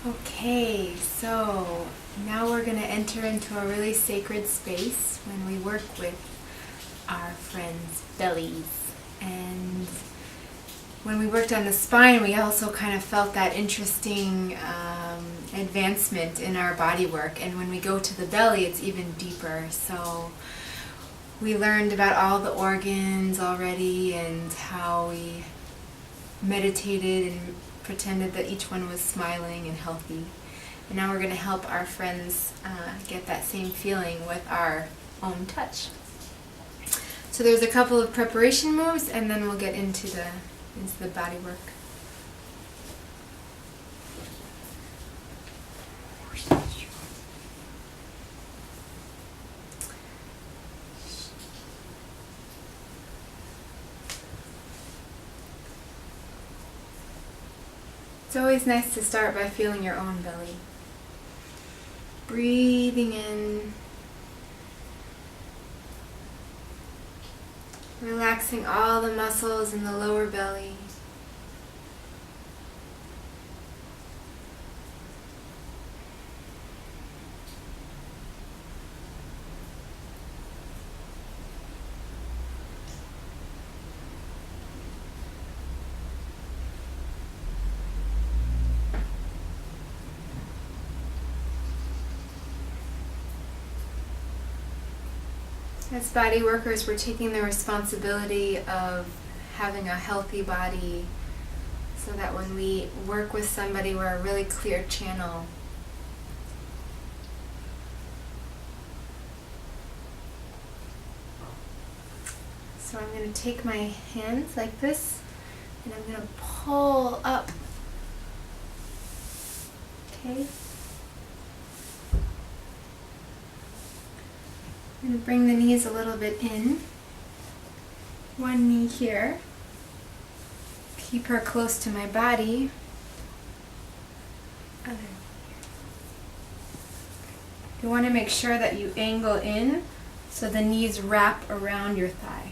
Okay, so now we're going to enter into a really sacred space when we work with our friends' bellies. And when we worked on the spine, we also kind of felt that interesting advancement in our body work. And when we go to the belly, it's even deeper. So we learned about all the organs already and how we meditated and pretended that each one was smiling and healthy. And now we're going to help our friends get that same feeling with our own touch. So there's a couple of preparation moves, and then we'll get into the body work. It's always nice to start by feeling your own belly. Breathing in. Relaxing all the muscles in the lower belly. As body workers, we're taking the responsibility of having a healthy body so that when we work with somebody, we're a really clear channel. So I'm going to take my hands like this, and I'm going to pull up. Okay? I'm going to bring the knees a little bit in. One knee here. Keep her close to my body. Other knee here. You want to make sure that you angle in so the knees wrap around your thigh.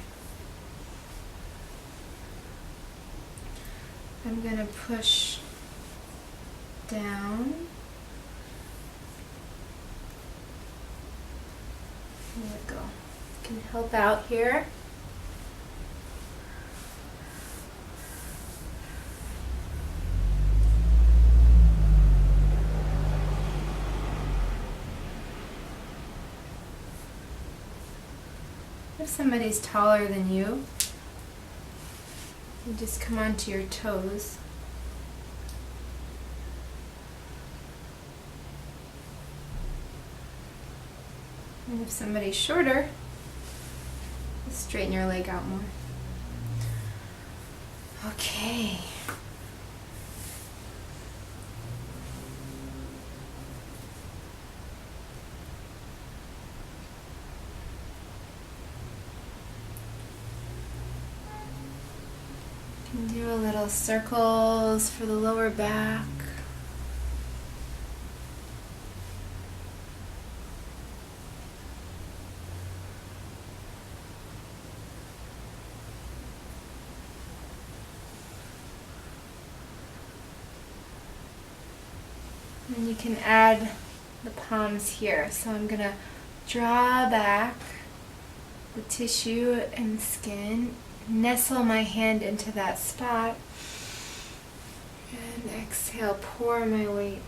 I'm going to push down. There we go. You can help out here. If somebody's taller than you just come onto your toes. And if somebody's shorter, just straighten your leg out more. Okay. You can do a little circles for the lower back. And you can add the palms here. So I'm going to draw back the tissue and skin, nestle my hand into that spot, and exhale, pour my weight.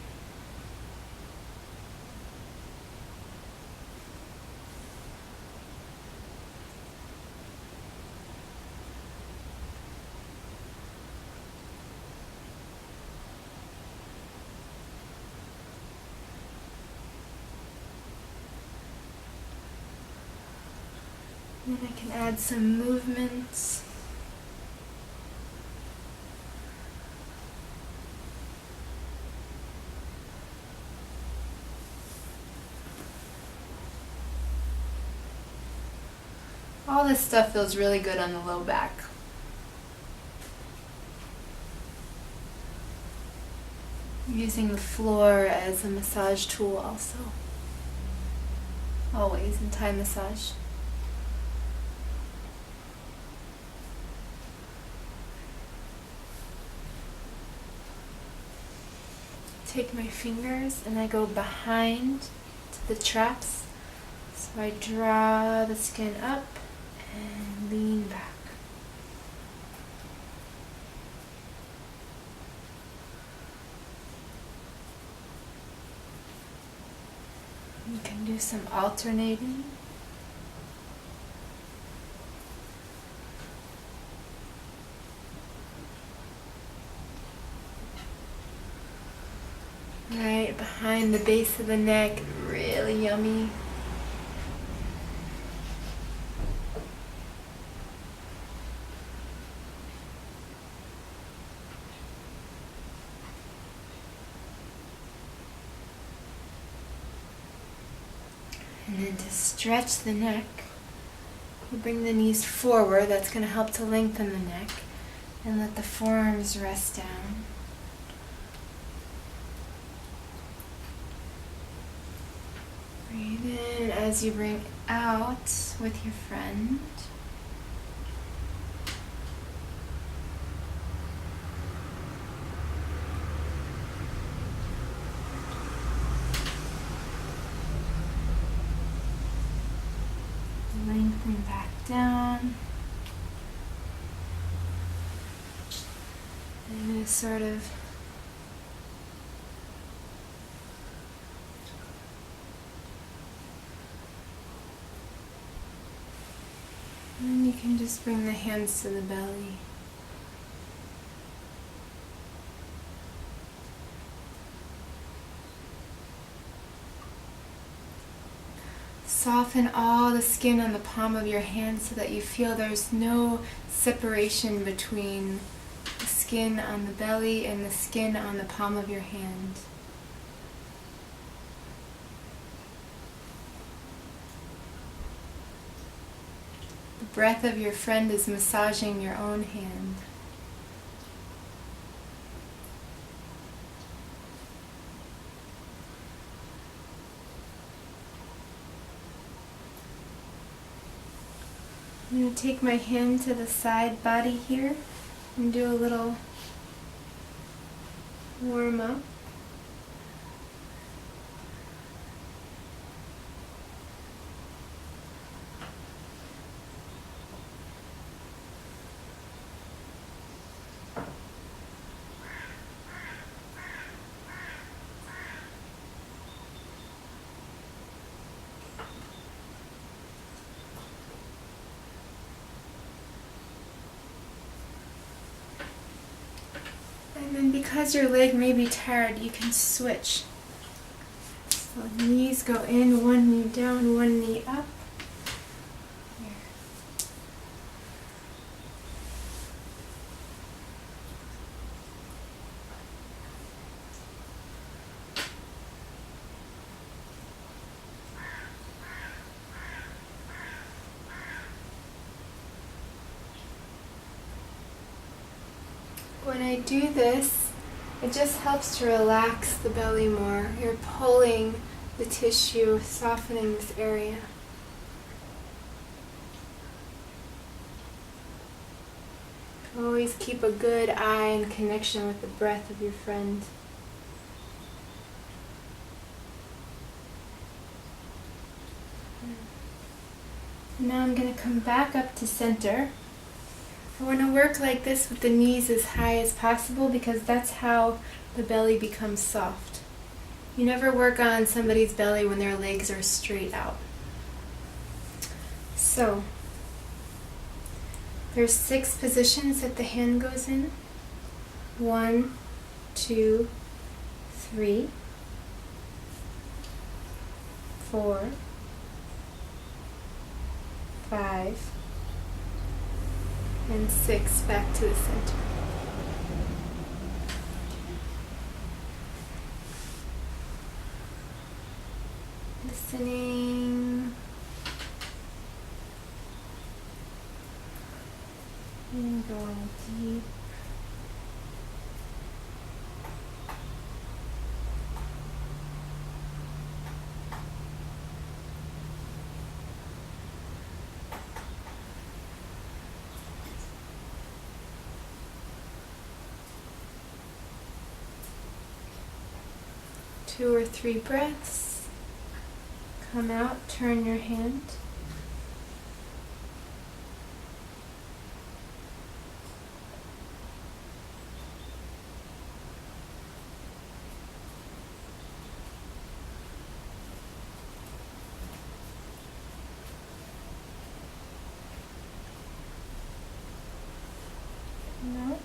And then I can add some movements. All this stuff feels really good on the low back. Using the floor as a massage tool also. Always in Thai massage. take my fingers and I go behind to the traps. So I draw the skin up and lean back. You can do some alternating. Right behind the base of the neck, really yummy. And then to stretch the neck, you bring the knees forward. That's going to help to lengthen the neck. And let the forearms rest down. Breathe in as you bring out with your friend. Lengthen back down. And sort of and then you can just bring the hands to the belly. Soften all the skin on the palm of your hand so that you feel there's no separation between the skin on the belly and the skin on the palm of your hand. The breath of your friend is massaging your own hand. I'm going to take my hand to the side body here and do a little warm up. And then because your leg may be tired, you can switch. So knees go in, one knee down, one knee up. Here. When I do this, it just helps to relax the belly more. You're pulling the tissue, softening this area. Always keep a good eye and connection with the breath of your friend. Now I'm going to come back up to center. I want to work like this with the knees as high as possible because that's how the belly becomes soft. You never work on somebody's belly when their legs are straight out. So, there's 6 positions that the hand goes in. 1, 2, 3, 4, 5, and 6 back to the center. Listening and going deep. 2 or 3 breaths. Come out, turn your hand. And out.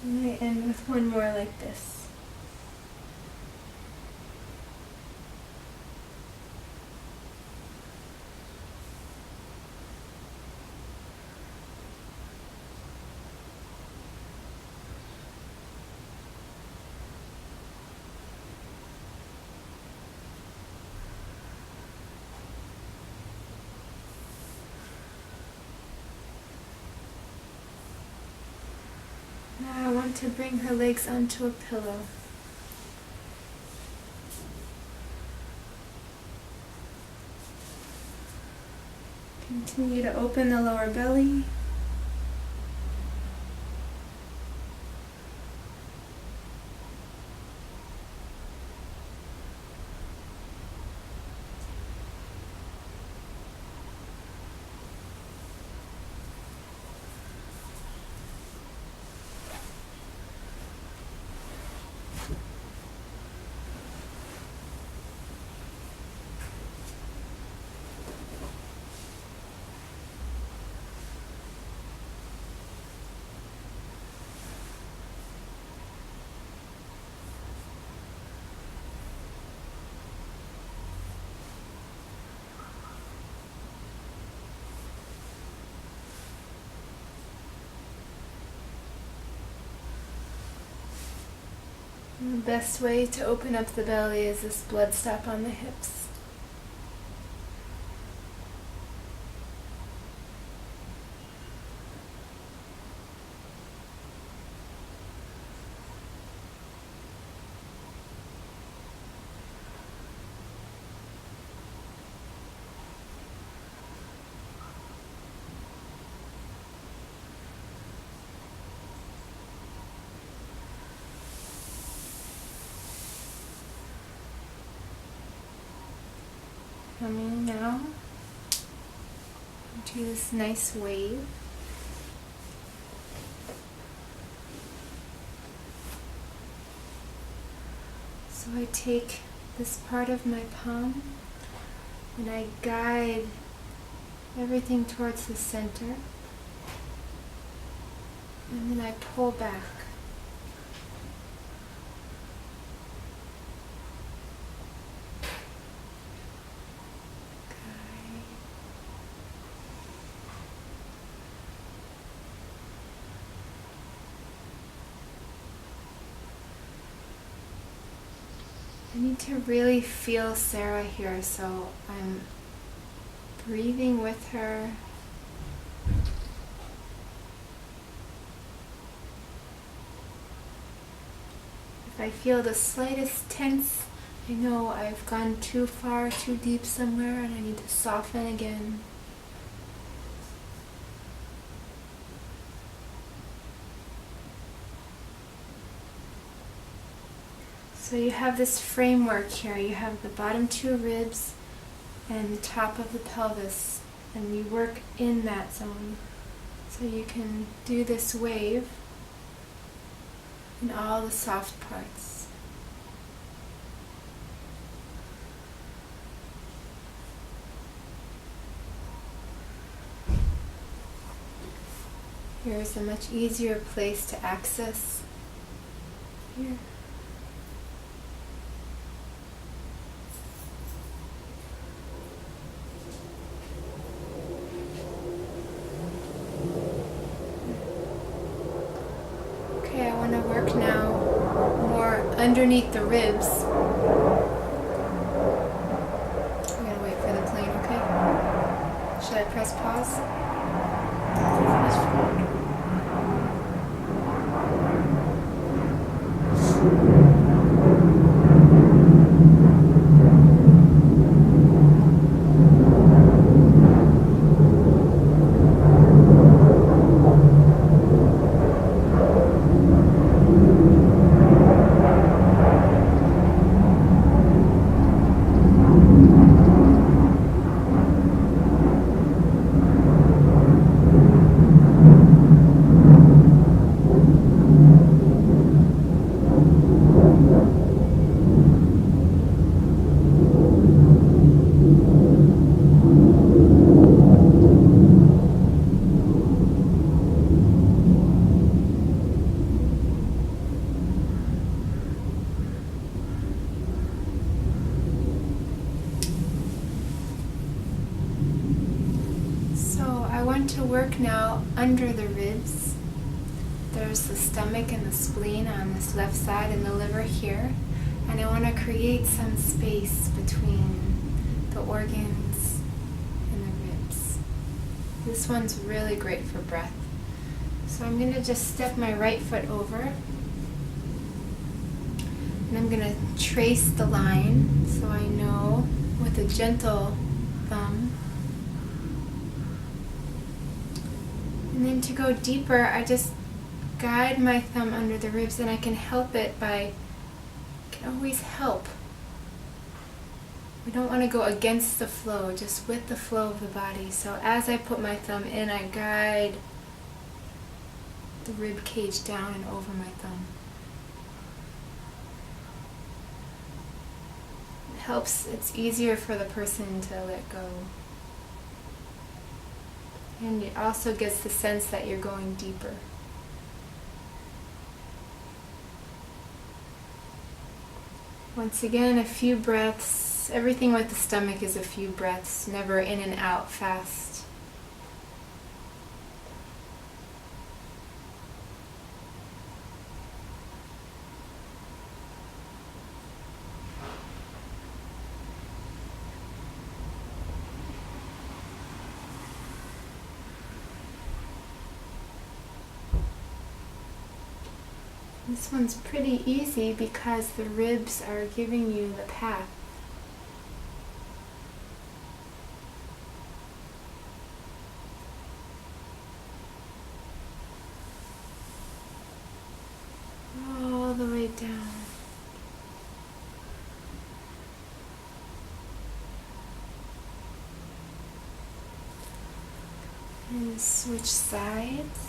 And I end with one more like this. Now I want to bring her legs onto a pillow. Continue to open the lower belly. And the best way to open up the belly is this blood stop on the hips. Coming now into this nice wave. So I take this part of my palm and I guide everything towards the center, and then I pull back. I need to really feel Sarah here, so I'm breathing with her. If I feel the slightest tense, I know I've gone too far, too deep somewhere, and I need to soften again. So you have this framework here. You have the bottom two ribs and the top of the pelvis, and you work in that zone. So you can do this wave in all the soft parts. Here's a much easier place to access. Here. Okay, I want to work now more underneath the ribs. I'm going to wait for the plane, okay? Should I press pause? I want to work now under the ribs. There's the stomach and the spleen on this left side and the liver here. And I want to create some space between the organs and the ribs. This one's really great for breath. So I'm going to just step my right foot over. And I'm going to trace the line so I know with a gentle thumb. And then to go deeper, I just guide my thumb under the ribs, and I can help it by, can always help. We don't want to go against the flow, just with the flow of the body. So as I put my thumb in, I guide the rib cage down and over my thumb. It helps, it's easier for the person to let go. And it also gives the sense that you're going deeper. Once again, a few breaths. Everything with the stomach is a few breaths, never in and out fast. This one's pretty easy because the ribs are giving you the path. All the way down. And switch sides.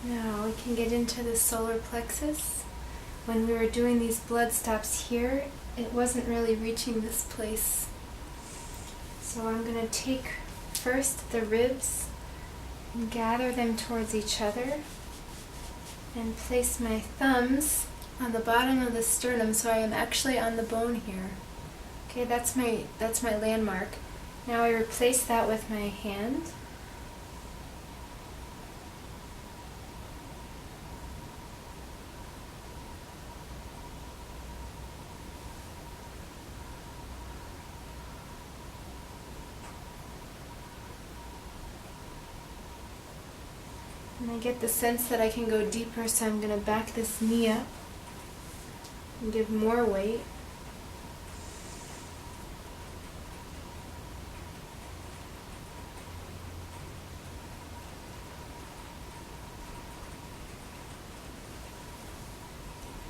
Now we can get into the solar plexus. When we were doing these blood stops here, it wasn't really reaching this place. So I'm going to take first the ribs and gather them towards each other and place my thumbs on the bottom of the sternum so I am actually on the bone here. Okay, that's my landmark. Now I replace that with my hand. And I get the sense that I can go deeper, so I'm going to back this knee up and give more weight.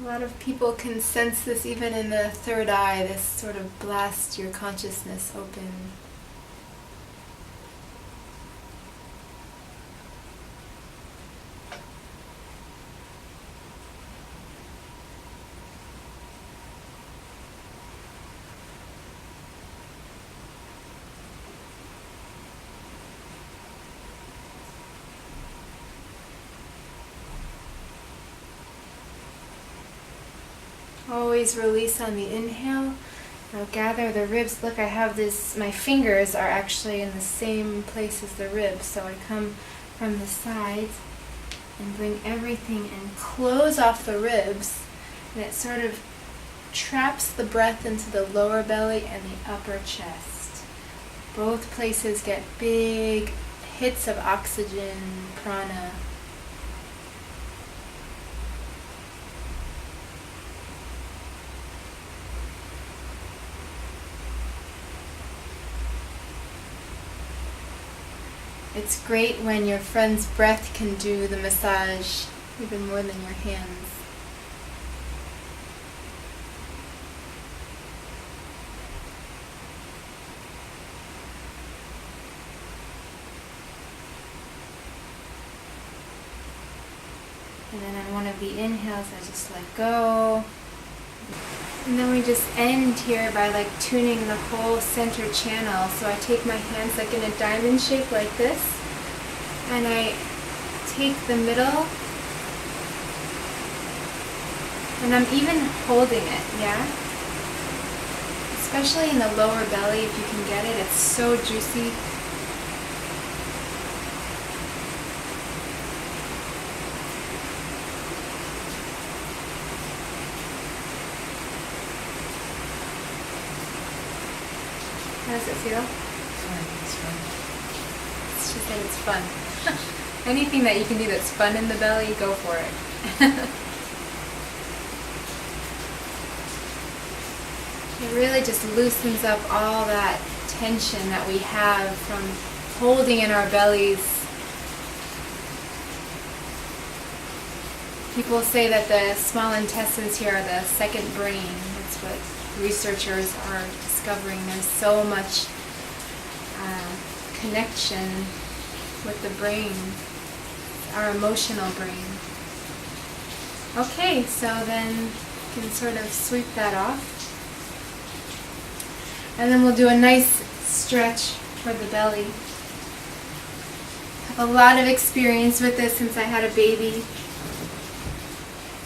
A lot of people can sense this even in the third eye, this sort of blast your consciousness open. Always release on the inhale. Now gather the ribs. Look, I have this, my fingers are actually in the same place as the ribs, so I come from the sides and bring everything and close off the ribs, and it sort of traps the breath into the lower belly and the upper chest. Both places get big hits of oxygen, prana. It's great when your friend's breath can do the massage even more than your hands. And then on one of the inhales, I just let go. And then we just end here by like tuning the whole center channel. So I take my hands like in a diamond shape like this, and I take the middle, and I'm even holding it, yeah? Especially in the lower belly, if you can get it, it's so juicy. How does it feel? It's fun. She said it's fun. Anything that you can do that's fun in the belly, go for it. It really just loosens up all that tension that we have from holding in our bellies. People say that the small intestines here are the second brain. That's what researchers are discovering. There's so much connection with the brain, our emotional brain. Okay, so then you can sort of sweep that off. And then we'll do a nice stretch for the belly. I have a lot of experience with this since I had a baby.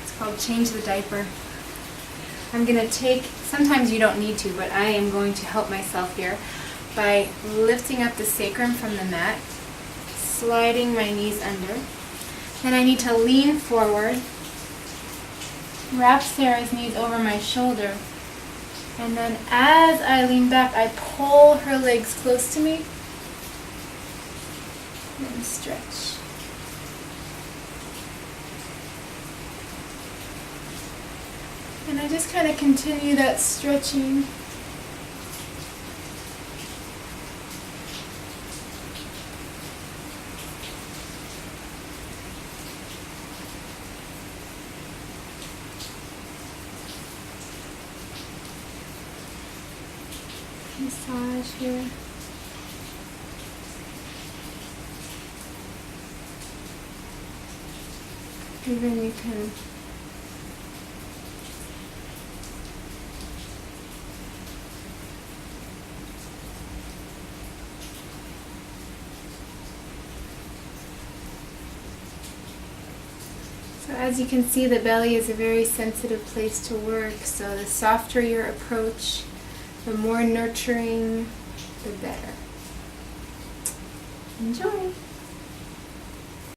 It's called change the diaper. I'm going to take, sometimes you don't need to, but I am going to help myself here by lifting up the sacrum from the mat, sliding my knees under. Then I need to lean forward, wrap Sarah's knees over my shoulder, and then as I lean back, I pull her legs close to me and stretch. And I just kind of continue that stretching. Massage here. Even you can So as you can see, the belly is a very sensitive place to work, so the softer your approach, the more nurturing, the better. Enjoy!